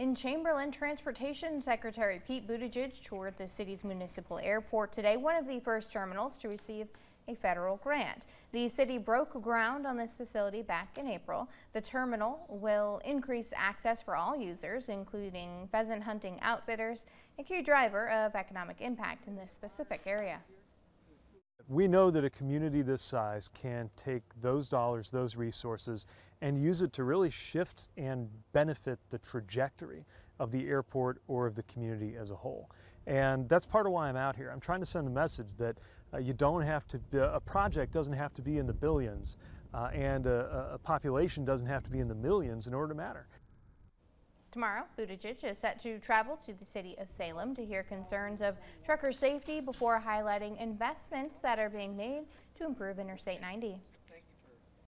In Chamberlain, Transportation Secretary Pete Buttigieg toured the city's municipal airport today, one of the first terminals to receive a federal grant. The city broke ground on this facility back in April. The terminal will increase access for all users, including pheasant hunting outfitters, a key driver of economic impact in this specific area. We know that a community this size can take those dollars, those resources, and use it to really shift and benefit the trajectory of the airport or of the community as a whole. And that's part of why I'm out here. I'm trying to send the message that you don't have to, a project doesn't have to be in the billions, and a population doesn't have to be in the millions in order to matter. Tomorrow, Buttigieg is set to travel to the city of Salem to hear concerns of trucker safety before highlighting investments that are being made to improve Interstate 90.